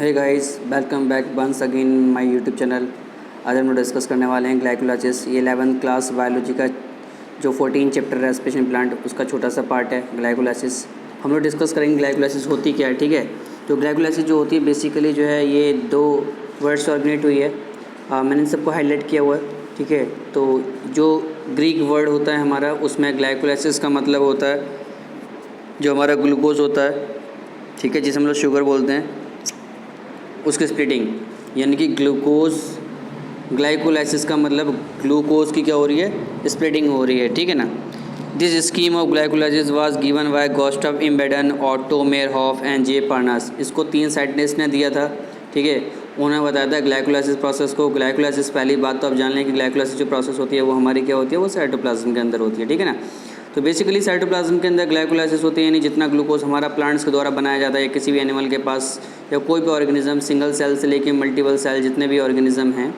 Hey guys, welcome back once again my YouTube channel. आज हम लोग डिस्कस करने वाले हैं ग्लाइकोलाइसिस। ये 11th क्लास बायोलॉजी का जो 14 चैप्टर रेस्पिरेशन प्लांट उसका छोटा सा पार्ट है ग्लाइकोलाइसिस। हम लोग डिस्कस करेंगे ग्लाइकोलाइसिस होती क्या है। ठीक है, तो ग्लाइकोलाइसिस जो होती है बेसिकली जो है ये दो वर्ड्स ऑर्गेनाइट हुई है। मैंने सबको हाईलाइट किया हुआ है। ठीक है, तो जो ग्रीक वर्ड होता है हमारा उसमें ग्लाइकोलाइसिस का मतलब होता है जो हमारा ग्लूकोज होता है, ठीक है, जिसे हम लोग शुगर बोलते हैं, उसकी स्प्लिटिंग, यानी कि ग्लूकोज ग्लाइकोलाइसिस का मतलब ग्लूकोज की क्या हो रही है, स्प्लिटिंग हो रही है। ठीक है ना। This scheme of glycolysis was given by Gustav Embden, Otto Meyerhof and J Parnas. इसको 3 साइंटिस्ट ने दिया था। ठीक है, उन्होंने बताया था ग्लाइकोलाइसिस प्रोसेस को। ग्लाइकोलाइसिस, पहली बात तो आप जान लें कि ग्लाइकोलाइसिस जो प्रोसेस होती है वो हमारी क्या होती है, वो साइटोप्लाज्म के अंदर होती है। ठीक है ना। तो बेसिकली साइटोप्लाज्म के अंदर ग्लाइकोलाइसिस होती है, यानी जितना ग्लूकोज हमारा प्लांट्स के द्वारा बनाया जाता है या किसी भी एनिमल के पास या कोई भी ऑर्गेनिज्म, सिंगल सेल से लेके मल्टीपल सेल जितने भी ऑर्गेनिज्म हैं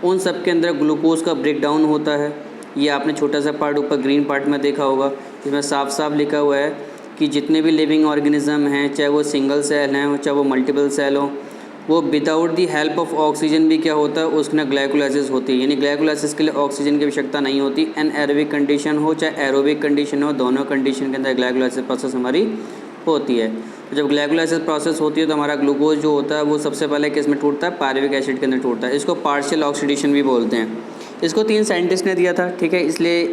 उन सब के अंदर ग्लूकोज का ब्रेक डाउन होता है। ये आपने छोटा सा पार्ट ऊपर ग्रीन पार्ट में देखा होगा, जिसमें साफ साफ लिखा हुआ है कि जितने भी लिविंग ऑर्गेनिज्म हैं, चाहे वो सिंगल सेल हैं चाहे वो मल्टीपल सेल हों, वो without the help of oxygen भी क्या होता है, उसमें ग्लाइकोलाइसिस होती है। यानी ग्लाइकोलाइसिस के लिए ऑक्सीजन की आवश्यकता नहीं होती। एनएरोबिक कंडीशन हो चाहे एरोबिक कंडीशन हो, दोनों कंडीशन के अंदर ग्लाइकोलाइसिस प्रोसेस हमारी होती है। तो जब ग्लाइकोलाइसिस प्रोसेस होती है तो हमारा ग्लूकोज जो होता है वो सबसे पहले किस में टूटता है, पायरुविक एसिड के अंदर टूटता है। इसको पार्शियल ऑक्सीडेशन भी बोलते हैं। इसको 3 साइंटिस्ट ने दिया था। ठीक है, इसलिए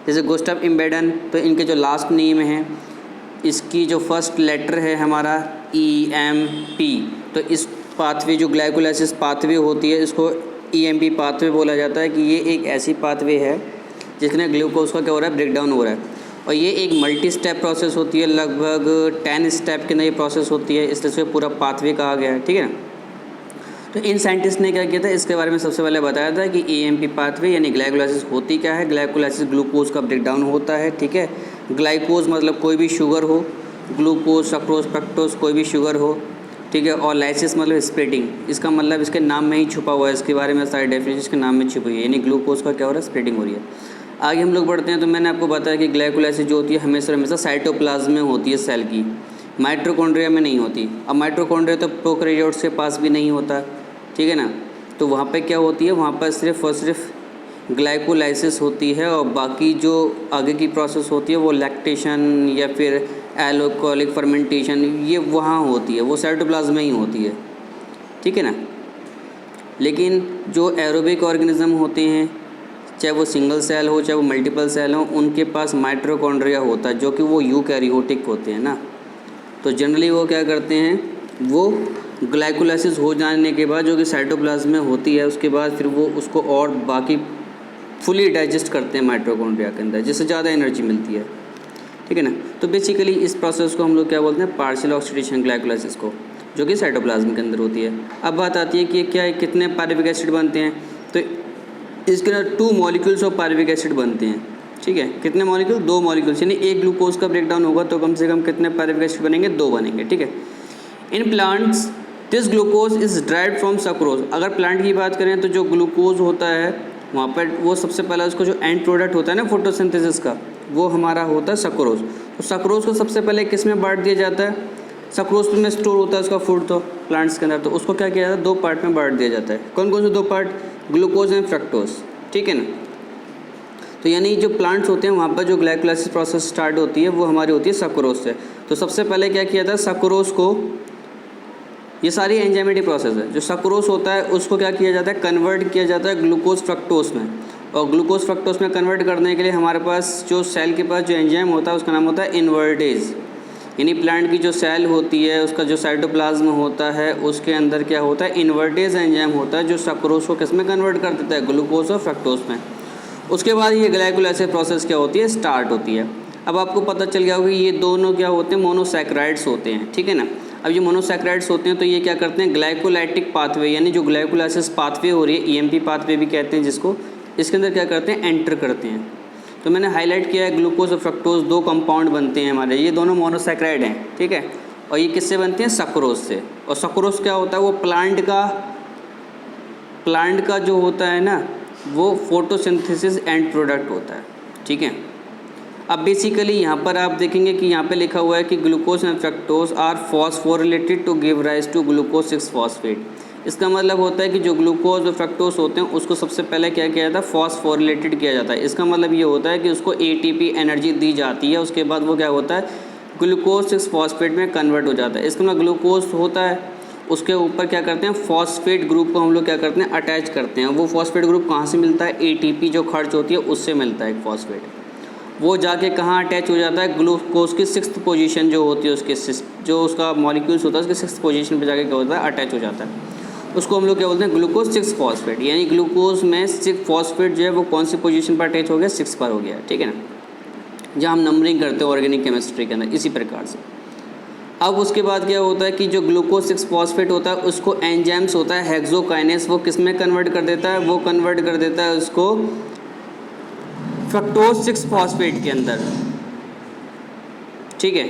जैसे गुस्ताव इम्बेडन, तो इनके जो लास्ट नेम है, इसकी जो फर्स्ट लेटर है हमारा EMP, तो इस पाथवे जो ग्लाइकोलाइसिस पाथवे होती है इसको EMP पाथवे बोला जाता है कि ये एक ऐसी पाथवे है जिसमें ग्लूकोज का क्या हो रहा है, ब्रेक डाउन हो रहा है। और ये एक मल्टी स्टेप प्रोसेस होती है, लगभग 10 स्टेप के अंदर ये प्रोसेस होती है, इसलिए इसे पूरा पाथवे कहा गया है। ठीक है ना। तो इन साइंटिस्ट ने क्या किया था, इसके बारे में सबसे पहले बताया था कि EMP पाथवे यानी ग्लाइकोलाइसिस होती क्या है। ग्लाइकोलाइसिस ग्लूकोज का ब्रेक डाउन होता है। ठीक है, ग्लाइकोज मतलब कोई भी शुगर हो, ग्लूकोज, सक्रोज, फ्रक्टोज कोई भी शुगर हो। ठीक है, और लाइसिस मतलब स्प्लिटिंग, इसका मतलब इसके नाम में ही छुपा हुआ है, इसके बारे में सारी डेफिनेशन इसके नाम में छुपी हुई है, यानी ग्लूकोज का क्या हो रहा है, स्प्लिटिंग हो रही है। आगे हम लोग बढ़ते हैं तो मैंने आपको बताया कि ग्लाइकोलाइसिस जो होती है हमेशा साइटोप्लाज्म में होती है सेल की, माइटोकॉन्ड्रिया में नहीं होती। अब माइटोकॉन्ड्रिया तो प्रोकैरियोट्स के पास भी नहीं होता। ठीक है ना। तो वहाँ पे क्या होती है, वहाँ पर सिर्फ और सिर्फ ग्लाइकोलाइसिस होती है, और बाकी जो आगे की प्रोसेस होती है वो लैक्टेशन या फिर एल्कोहलिक फर्मेंटेशन ये वहाँ होती है, वो साइटोप्लाज्म में ही होती है। ठीक है ना। लेकिन जो एरोबिक ऑर्गेनिज्म होते हैं, चाहे वो सिंगल सेल हो चाहे वो मल्टीपल सेल हो, उनके पास माइटोकॉन्ड्रिया होता है, जो कि वो यूकैरियोटिक होते हैं ना। तो जनरली वो क्या करते हैं, वो ग्लाइकोलाइसिस हो जाने के बाद जो कि साइटोप्लाज्म में होती है, उसके बाद फिर वो उसको और बाकी फुली डाइजेस्ट करते हैं माइटोकॉन्ड्रिया के अंदर, जिससे ज़्यादा एनर्जी मिलती है। ठीक है ना। तो बेसिकली इस प्रोसेस को हम लोग क्या बोलते हैं, पार्शियल ऑक्सीडेशन ग्लाइकोलाइसिस को, जो कि साइटोप्लाज्म के अंदर होती है। अब बात आती है कि क्या है, कितने पायरुविक एसिड बनते हैं। तो इसके अंदर 2 मॉलिक्यूल्स ऑफ पायरुविक एसिड बनते हैं। ठीक है, कितने मॉलिक्यूल, 2 मॉलिक्यूल्स, यानी एक ग्लूकोज का ब्रेकडाउन होगा तो कम से कम कितने पायरुविक एसिड बनेंगे, 2 बनेंगे। ठीक है। In plants this glucose is derived from sucrose. अगर प्लांट की बात करें तो जो ग्लूकोज होता है वहाँ पर वो सबसे पहले उसको जो एंड प्रोडक्ट होता है ना फोटोसिंथेसिस का, वो हमारा होता है सक्रोज। तो सक्रोज को सबसे पहले किस में बांट दिया जाता है, सक्रोज में स्टोर होता है उसका फूड तो प्लांट्स के अंदर, तो उसको क्या किया जाता है, 2 पार्ट में बांट दिया जाता है। कौन कौन से 2 पार्ट, ग्लूकोज एंड फ्रक्टोज। ठीक है ना। तो यानी जो प्लांट्स होते हैं वहाँ पर जो ग्लाइकोलाइसिस प्रोसेस स्टार्ट होती है वो हमारी होती है सक्रोज से। तो सबसे पहले क्या किया था, सक्रोज को, ये सारी एंजाइमेटिक प्रोसेस है, जो सक्रोज होता है उसको क्या किया जाता है, कन्वर्ट किया जाता है ग्लूकोज फ्रक्टोज में। और ग्लूकोज फ्रक्टोज में कन्वर्ट करने के लिए हमारे पास जो सेल के पास जो एंजाइम होता है उसका नाम होता है इन्वर्टेज। यानी प्लांट की जो सेल होती है उसका जो साइटोप्लाज्म होता है उसके अंदर क्या होता है, इन्वर्टेज एंजाइम होता है, जो सक्रोज को किस में कन्वर्ट कर देता है, ग्लूकोज और फ्रक्टोज में। उसके बाद ये ग्लाइकोलाइसिस प्रोसेस क्या होती है, स्टार्ट होती है। अब आपको पता चल गया होगा कि ये दोनों क्या होते हैं, मोनोसैकेराइड्स होते हैं। ठीक है ना। अब ये मोनोसैकेराइड्स होते हैं तो ये क्या करते हैं, ग्लाइकोलाइटिक पाथवे, यानी जो ग्लाइकोलाइसिस पाथवे हो रही है, EMP पाथवे भी कहते हैं जिसको, इसके अंदर क्या करते हैं, एंटर करते हैं। तो मैंने हाईलाइट किया है ग्लूकोज और फ्रक्टोज 2 कंपाउंड बनते हैं हमारे, ये दोनों मोनोसैकेराइड हैं। ठीक है। और ये किससे बनते हैं, सक्रोज से। और सक्रोज क्या होता है, वो प्लांट का जो होता है ना, वो फोटोसिंथेसिस एंड प्रोडक्ट होता है। ठीक है। अब बेसिकली यहाँ पर आप देखेंगे कि यहाँ पे लिखा हुआ है कि glucose and fructose are phosphorylated to give rise to glucose 6 phosphate. इसका मतलब होता है कि जो ग्लूकोज और फ्रक्टोज होते हैं उसको सबसे पहले क्या किया जाता है, फॉस्फोरिलेटेड किया जाता है। इसका मतलब ये होता है कि उसको एटीपी एनर्जी दी जाती है, उसके बाद वो क्या होता है, ग्लूकोज 6 फॉस्फेट में कन्वर्ट हो जाता है। इसका मतलब ग्लूकोज होता है, उसके ऊपर क्या करते हैं, फॉस्फेट ग्रुप को हम लोग क्या करते हैं, अटैच करते हैं। वो फॉस्फेट ग्रुप कहाँ से मिलता है, एटीपी जो खर्च होती है उससे मिलता है एक फॉस्फेट। वो जाके कहाँ अटैच हो जाता है, ग्लूकोज की 6th पोजीशन जो होती है उसके जो उसका मॉलिक्यूल्स होता है उसके 6th पोजीशन पे जाके क्या होता है, अटैच हो जाता है। उसको हम लोग क्या बोलते हैं, ग्लूकोज 6 फॉस्फेट। यानी ग्लूकोज में 6 फॉस्फेट जो है वो कौन सी पोजीशन पर अटैच हो गया, 6 पर हो गया, ठीक है ना, जहाँ हम नंबरिंग करते हैं ऑर्गेनिक केमिस्ट्री के अंदर, इसी प्रकार से। अब उसके बाद क्या होता है कि जो ग्लूकोज 6 फॉस्फेट होता है उसको एंजाइम्स होता है हेक्सोकाइनेस, वो किस में कन्वर्ट कर देता है, वो कन्वर्ट कर देता है उसको फ्रक्टोज 6 फॉस्फेट के अंदर, ठीक है,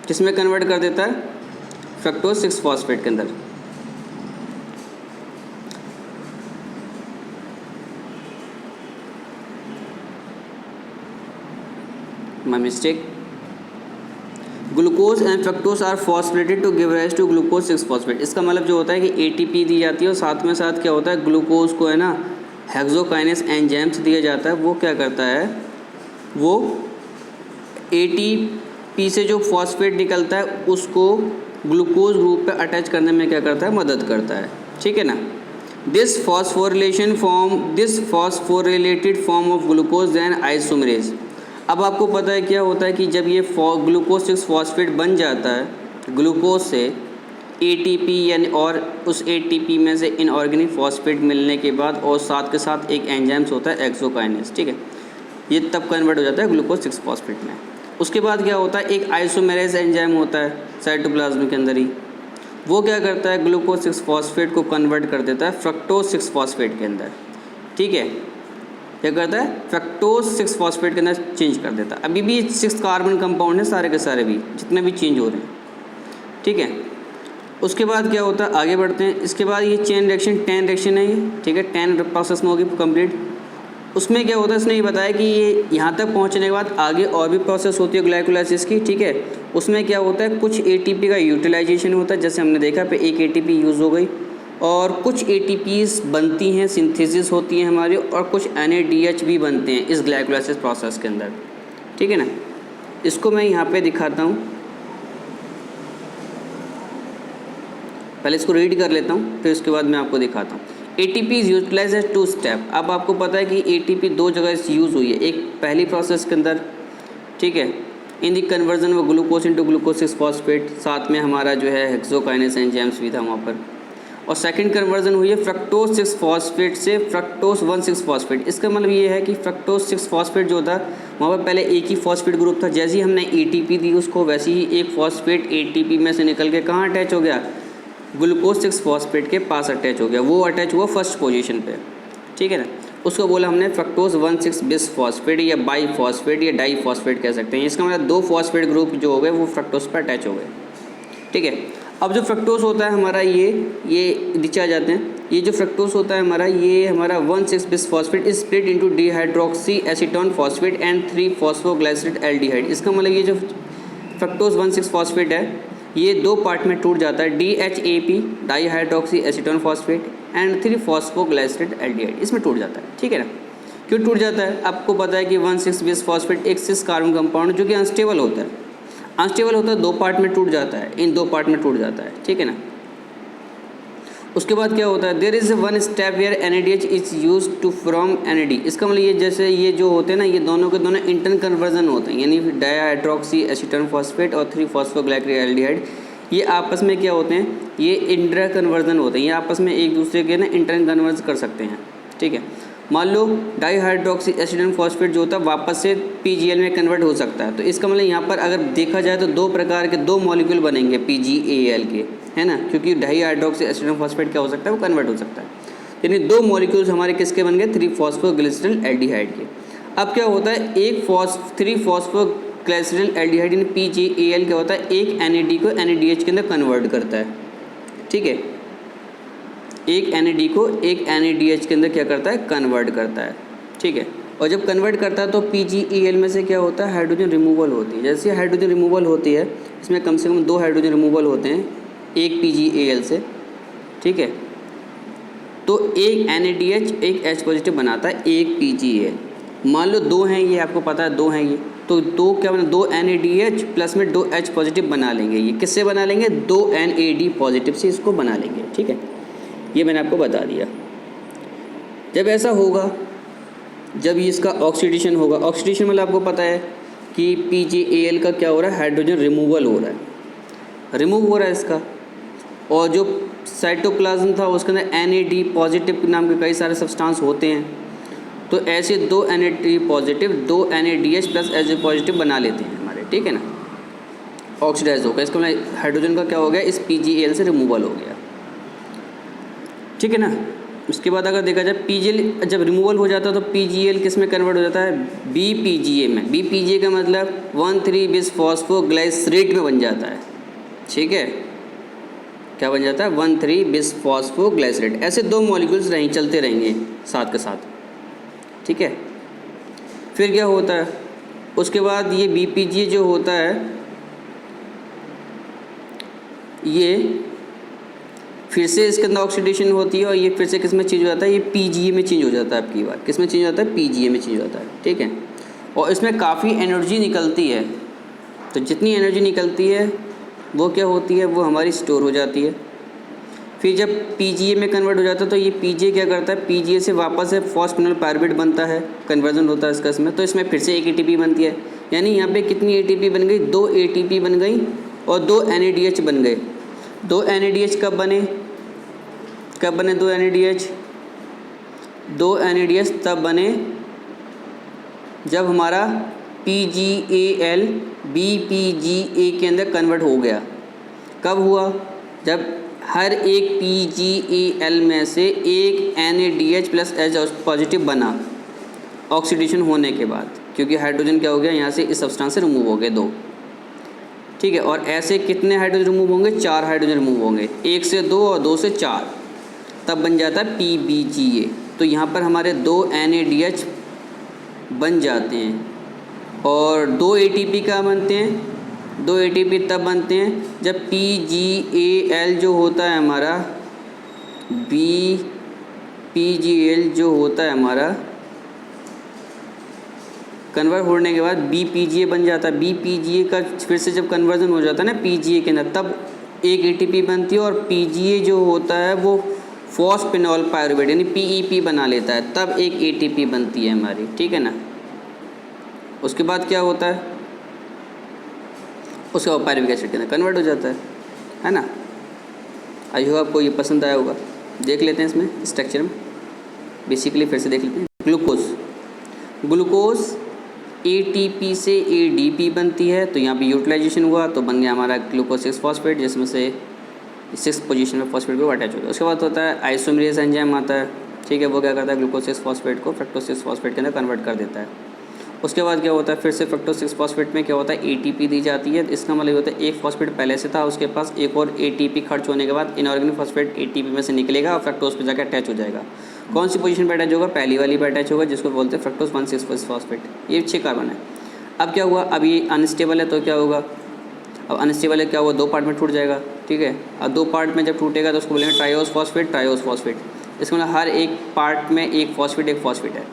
किसमें कन्वर्ट कर देता है, फ्रक्टोज 6 फॉस्फेट के अंदर। My mistake. Glucose and fructose are phosphated to give rise to glucose 6 phosphate. इसका मतलब जो होता है कि एटीपी दी जाती है और साथ में साथ क्या होता है, ग्लूकोज को है ना हेक्सोकाइनेस एंजाइम्स दिया जाता है। वो क्या करता है, वो एटीपी से जो फॉस्फेट निकलता है उसको ग्लूकोज ग्रुप पे अटैच करने में क्या करता है, मदद करता है, ठीक है ना। This phosphorylated form of glucose then isomerase. अब आपको पता है क्या होता है कि जब ये ग्लूकोज 6 फॉस्फेट बन जाता है ग्लूकोज से एटीपी यानी, और उस एटीपी में से इनऑर्गेनिक फॉस्फेट मिलने के बाद और साथ के साथ एक एंजाइम्स होता है एक्सोकाइनेस, ठीक है, ये तब कन्वर्ट हो जाता है ग्लूकोज 6 फॉस्फेट में। उसके बाद क्या होता है, एक आइसोमेरेज एंजाइम होता है साइटोप्लाज्म के अंदर ही, वो क्या करता है, ग्लूकोज 6 फॉस्फेट को कन्वर्ट कर देता है फ्रक्टोज 6 फॉस्फेट के अंदर, ठीक है, क्या करता है, फ्रक्टोज 6 फॉस्फेट के अंदर चेंज कर देता है। अभी भी 6 कार्बन कंपाउंड है सारे के सारे, भी जितने भी चेंज हो रहे हैं, ठीक है। उसके बाद क्या होता है, आगे बढ़ते हैं। इसके बाद ये चेन रिएक्शन 10 रिएक्शन है ये, ठीक है, 10 प्रोसेस में होगी कंप्लीट। उसमें क्या होता है, इसने ये बताया कि ये यहाँ तक पहुँचने के बाद आगे और भी प्रोसेस होती है ग्लाइकोलाइसिस की, ठीक है। उसमें क्या होता है, कुछ एटीपी का यूटिलाइजेशन होता है, जैसे हमने देखा पे एक एटीपी यूज़ हो गई, और कुछ एटीपीज बनती हैं, सिंथेसिस होती हैं हमारी, और कुछ NADH भी बनते हैं इस ग्लाइकोलाइसिस प्रोसेस के अंदर, ठीक है ना। इसको मैं यहाँ पे दिखाता हूँ, पहले इसको रीड कर लेता हूँ फिर उसके बाद मैं आपको दिखाता हूँ। ATP is utilize as 2 step. अब आपको पता है कि ATP 2 जगह यूज़ हुई है, एक पहली प्रोसेस के अंदर, ठीक है, in the conversion of glucose into glucose 6 phosphate, साथ में हमारा जो है हेक्सोकाइनेस एंजाइम्स भी था वहाँ पर, और सेकंड कन्वर्जन हुई है फ्रक्टोज 6 फॉस्फेट से फ्रक्टोज 1,6 फॉस्फेट। इसका मतलब ये है कि फ्रक्टोज 6 फॉस्फेट जो था वहाँ पर पहले एक ही फॉस्फेट ग्रुप था, जैसे ही हमने ATP दी उसको वैसे ही एक फॉस्फेट ATP में से निकल के कहाँ अटैच हो गया, ग्लूकोज 6 फॉस्फेट के पास अटैच हो गया, वो अटैच हुआ फर्स्ट पोजीशन पे, ठीक है ना। उसको बोला हमने फ्रक्टोज 1,6 बिस फॉस्फेट या बाई फॉस्फेट या डाई फॉस्फेट कह सकते हैं। इसका मतलब 2 फॉस्फेट ग्रुप जो हो गए वो फ्रक्टोज पर अटैच हो गए, ठीक है। अब जो फ्रक्टोज होता है हमारा ये नीचे आ जाते हैं, ये जो फ्रक्टोज होता है हमारा, ये हमारा 1,6 bis phosphate is split into dihydroxy acetone phosphate and 3 phosphoglycerate aldehyde. इसका मतलब ये जो फ्रक्टोज 1,6 फॉस्फेट है ये 2 पार्ट में टूट जाता है, DHAP dihydroxy acetone phosphate and 3 phosphoglycerate aldehyde, इसमें टूट जाता है, ठीक है ना। क्यों टूट जाता है, आपको पता है कि 1,6 बिस फॉस्फेट एक 6 कार्बन कंपाउंड जो कि अनस्टेबल होता है, 2 पार्ट में टूट जाता है, इन 2 पार्ट में टूट जाता है, ठीक है ना। उसके बाद क्या होता है, there is one step where NADH is use to from NAD। इसका मतलब ये जैसे ये जो होते हैं ना, ये दोनों के दोनों इंटर कन्वर्जन होते हैं, यानी डाईहाइड्रोक्सी एसीटोन फॉस्फेट और 3 फॉस्फोग्लाइसरेट एल्डिहाइड, ये आपस में क्या होते हैं, ये इंटर कन्वर्जन होते हैं, ये आपस में एक दूसरे के ना इंटर कन्वर्ज कर सकते हैं, ठीक है। मान लो डाईहाइड्रोक्सी एसीटोन फॉस्फेट जो होता है वापस से PGL में कन्वर्ट हो सकता है, तो इसका मतलब यहाँ पर अगर देखा जाए तो 2 प्रकार के 2 मॉलिक्यूल बनेंगे PGAL के, है ना, क्योंकि डाईहाइड्रोक्सी एसीटोन फॉस्फेट क्या हो सकता है, वो कन्वर्ट हो सकता है, यानी 2 मॉलिक्यूल्स हमारे किसके बन गए, 3 फॉस्फोग्लिसरॉल एल्डिहाइड के। अब क्या होता है, 3 फॉस्फोग्लिसरॉल एल्डिहाइड यानी PGAL क्या होता है, एक NAD को NADH के अंदर कन्वर्ट करता है, ठीक है, एक NAD को एक NADH के अंदर क्या करता है, कन्वर्ट करता है, ठीक है। और जब कन्वर्ट करता है तो PgEl में से क्या होता है, हाइड्रोजन रिमूवल होती है। जैसे हाइड्रोजन रिमूवल होती है, इसमें कम से कम 2 हाइड्रोजन रिमूवल होते हैं एक PgAl से, ठीक है। तो एक NaDH एक H पॉजिटिव बनाता है एक PgAl। मान लो 2 हैं ये, आपको पता है 2 हैं ये, तो 2 क्या बना, 2 NaDH प्लस में 2 H पॉजिटिव बना लेंगे। ये किससे बना लेंगे, 2 NAD पॉजिटिव से इसको बना लेंगे, ठीक है। ये मैंने आपको बता दिया। जब ऐसा होगा, जब इसका ऑक्सीडेशन होगा, ऑक्सीडेशन मतलब आपको पता है कि PgAl का क्या हो रहा है, हाइड्रोजन रिमूवल हो रहा है, रिमूव हो रहा है इसका। और जो साइटोप्लाज्म था उसके अंदर NAD पॉजिटिव नाम के कई सारे सब्सटेंस होते हैं, तो ऐसे 2 NAD positive 2 NADH plus H positive बना लेते हैं हमारे, ठीक है ना। ऑक्सीडाइज होगा, इसका मतलब हाइड्रोजन का क्या हो गया, इस PgAl से रिमूवल हो गया, ठीक है ना। उसके बाद अगर देखा जाए PgAl जब रिमूवल हो जाता है तो PgAl किस में कन्वर्ट हो जाता है, BPGA में। BPGA का मतलब 1,3-bis फॉस्फोग्लाइसरेट में बन जाता है, ठीक है। क्या बन जाता है, 1,3-bis फॉस्फोग्लाइसरेट। ऐसे 2 मॉलिक्यूल्स चलते रहेंगे साथ के साथ, ठीक है। फिर क्या होता है, उसके बाद ये BPGA जो होता है ये फिर से इसके अंदर ऑक्सीडेशन होती है और ये फिर से किस में चेंज हो जाता है, ये PGA में चेंज हो जाता है। आपकी बात किस में चेंज हो जाता है, PGA में चेंज हो जाता है, ठीक है। और इसमें काफ़ी एनर्जी निकलती है, तो जितनी एनर्जी निकलती है वो क्या होती है, वो हमारी स्टोर हो जाती है। फिर जब PGA में कन्वर्ट हो जाता है तो ये PGA क्या करता है, PGA से वापस से फॉस्फेनॉल पायरुवेट बनता है, कन्वर्जन होता है इसमें, तो इसमें फिर से एक ATP बनती है। यानी यहाँ पे कितनी ATP बन गई, 2 ATP बन गई और 2 NADH बन गए। 2 NADH कब बने 2 NADH? 2 NADH तब बने जब हमारा PgAl BPGA के अंदर कन्वर्ट हो गया। कब हुआ, जब हर एक PgAl में से एक NADH प्लस H पॉजिटिव बना ऑक्सीडेशन होने के बाद, क्योंकि हाइड्रोजन क्या हो गया, यहाँ से इस सब्सटेंस से रिमूव हो गए 2, ठीक है। और ऐसे कितने हाइड्रोजन रिमूव होंगे, 4 हाइड्रोजन रिमूव होंगे, 1 से 2 और 2 से 4, तब बन जाता है PBGA। तो यहाँ पर हमारे 2 NADH बन जाते हैं और 2 ATP का बनते हैं, 2 ATP तब बनते हैं जब PgAl जो होता है हमारा PgAl जो होता है हमारा कन्वर्ट होने के बाद BPGA बन जाता है। BPGA का फिर से जब कन्वर्जन हो जाता है ना PGA के अंदर, तब एक ATP बनती है और PGA जो होता है वो फॉस्फेनॉल पायरुवेट यानी PEP बना लेता है, तब एक ATP बनती है हमारी, ठीक है ना। उसके बाद क्या होता है, उसके बाद पायरुविक एसिड के अंदर कन्वर्ट हो जाता है ना। आई होप आपको ये पसंद आया होगा। देख लेते हैं इसमें स्ट्रक्चर में, बेसिकली फिर से देख लेते हैं। ग्लूकोज ATP से ADP बनती है, तो यहाँ पे यूटिलाइजेशन हुआ तो बन गया हमारा ग्लूकोज 6 फॉस्फेट, जिसमें से 6 पोजीशन में फॉस्फेट को अटैच होता है। उसके बाद होता है आइसोमेरेज एंजाइम आता है, ठीक है। वो क्या करता है, ग्लूकोज 6 फॉस्फेट को फ्रक्टोज 6 फॉस्फेट के अंदर कन्वर्ट कर देता है। उसके बाद क्या होता है, फिर से फ्रक्टोज 6 फॉस्फेट में क्या होता है, ATP दी जाती है। इसका मतलब होता है एक फॉस्फेट पहले से था, उसके पास एक और ATP खर्च होने के बाद इनऑर्गेनिक फॉस्फेट ATP में से निकलेगा और फ्रक्टोज पे जाकर अटैच हो जाएगा। कौन सी पोजीशन पर अटैच होगा, पहली वाली पर अटैच होगा, जिसको बोलते हैं फ्रक्टोज 1,6 फॉस्फेट। ये 6 कार्बन है। अब क्या हुआ, अब ये अनस्टेबल है तो क्या होगा, अब अनस्टेबल है क्या हुआ, 2 पार्ट में टूट जाएगा, ठीक है। अब 2 पार्ट में जब टूटेगा तो उसको बोलेंगे ट्रायोस फॉस्फेट। इसका मतलब हर एक पार्ट में एक फॉस्फेट है।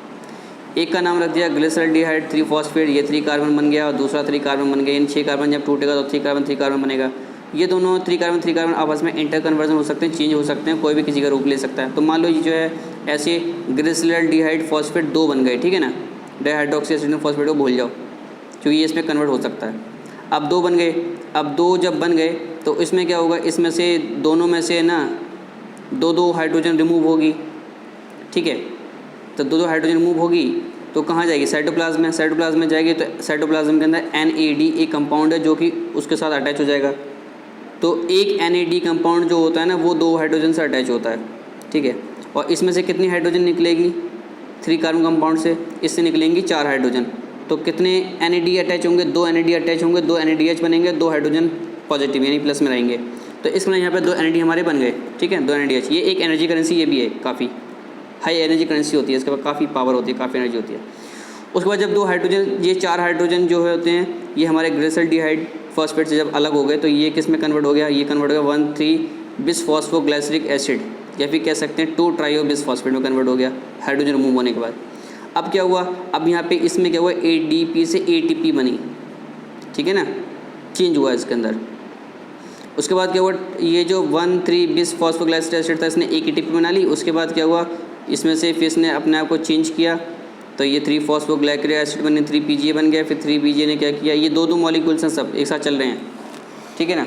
एक का नाम रख दिया ग्लिसरॉल्डिहाइड 3 फॉस्फेट, ये 3 कार्बन बन गया और दूसरा 3 कार्बन बन गया। इन 6 कार्बन जब टूटेगा तो 3 कार्बन बनेगा। ये दोनों 3 कार्बन आपस में इंटर कन्वर्जन हो सकते हैं, चेंज हो सकते हैं, कोई भी किसी का रूप ले सकता है। तो मान लो ये जो है ऐसे ग्लिसरॉल्डिहाइड फॉस्फेट 2 बन गए, ठीक है ना। डाइहाइड्रोक्सी एसिड फॉस्फेट को भूल जाओ, क्योंकि ये इसमें कन्वर्ट हो सकता है। अब 2 बन गए, अब 2 जब बन गए तो इसमें क्या होगा, इसमें से दोनों में से ना 2 हाइड्रोजन रिमूव होगी, ठीक है। तो 2 हाइड्रोजन रिमूव होगी तो कहाँ जाएगी, साइटोप्लाज्म में जाएगी। तो साइटोप्लाज्म के अंदर NAD एक कंपाउंड है जो कि उसके साथ अटैच हो जाएगा। तो एक NAD कंपाउंड जो होता है ना वो 2 हाइड्रोजन से अटैच होता है, ठीक है। और इसमें से कितनी हाइड्रोजन निकलेगी, 3 कार्बन कंपाउंड से, इससे निकलेंगी 4 हाइड्रोजन। तो कितने NAD अटैच होंगे, 2 NAD अटैच होंगे, 2 NADH बनेंगे, 2 हाइड्रोजन पॉजिटिव यानी प्लस में रहेंगे। तो इसमें यहाँ पे 2 NAD हमारे बन गए, ठीक है, 2 NADH। ये एक एनर्जी करेंसी ये भी है, काफ़ी हाई एनर्जी करेंसी होती है, इसके बाद काफ़ी पावर होती है, काफ़ी एनर्जी होती है। उसके बाद जब 2 हाइड्रोजन, ये 4 हाइड्रोजन जो होते हैं ये हमारे ग्लिसरॉल्डिहाइड फॉस्फेट से जब अलग हो गए तो ये किस में कन्वर्ट हो गया, ये कन्वर्ट हो गया 1,3 बिसफॉस्फोग्लिसरिक एसिड, या फिर कह सकते हैं 2 ट्राइओ बिसफॉस्फेट में कन्वर्ट हो गया हाइड्रोजन रिमूव होने के बाद। अब क्या हुआ, अब यहाँ पे इसमें क्या हुआ, ADP से ATP बनी, ठीक है ना, चेंज हुआ इसके अंदर। उसके बाद क्या हुआ, ये जो 1,3 बिसफॉस्फोग्लिसरिक एसिड था इसने एक ATP बना ली। उसके बाद क्या हुआ, इसमें से फिर इसने अपने आप को चेंज किया तो ये 3-फॉस्फोग्लाइसरिक एसिड बने, 3PGA बन गया। फिर 3PGA ने क्या किया, ये दो मॉलिक्यूल्स हैं सब एक साथ चल रहे हैं, ठीक है ना।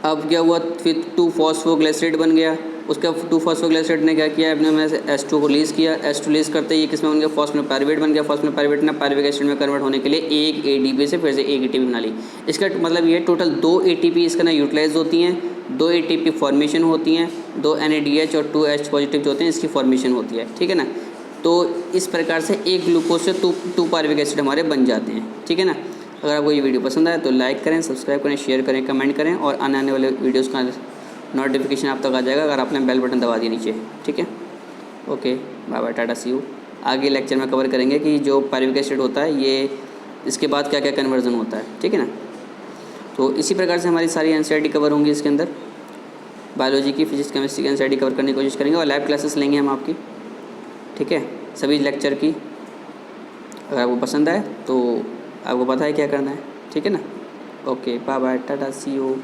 अब क्या हुआ, फिर 2-फॉस्फोग्लिसराइड बन गया। उसका 2-फॉस्फोग्लिसराइड ने क्या किया, अपने में से H2 को रिलीज़ किया। H2 रिलीज़ करते ही ये किस में बन गया, फॉस्फोपाइरुवेट बन गया। फॉस्फोपाइरुवेट ने पायरुविक एसिड में कन्वर्ट होने के लिए एक ADP से फिर से एक ATP बना ली। इसका मतलब ये टोटल 2 ATP इसका ना यूटिलाइज होती हैं, 2 ATP फॉर्मेशन होती हैं, 2 NADH और 2 H पॉजिटिव जो होते हैं इसकी फॉर्मेशन होती है, ठीक है ना। तो इस प्रकार से एक ग्लूकोज से 2 पायरुविक एसिड हमारे बन जाते हैं, ठीक है ना। अगर आपको ये वीडियो पसंद आए तो लाइक करें, सब्सक्राइब करें, शेयर करें, कमेंट करें और आने वाले वीडियोस का नोटिफिकेशन आप तक आ जाएगा अगर आपने बेल बटन दबा दिया नीचे, ठीक है। Okay, bye bye, tata, see you. आगे लेक्चर में कवर करेंगे कि जो पायरुविक एसिड होता है ये इसके बाद क्या क्या कन्वर्जन होता है, ठीक है ना। तो इसी प्रकार से हमारी सारी NCERT कवर होंगी इसके अंदर। बायोलॉजी की, फिजिक्स, केमिस्ट्री की NCERT कवर करने की कोशिश करेंगे और लाइव क्लासेस लेंगे हम आपकी, ठीक है, सभी लेक्चर की। अगर आपको पसंद आए तो आपको पता है क्या करना है, ठीक है ना। Okay, bye bye, tata, see you.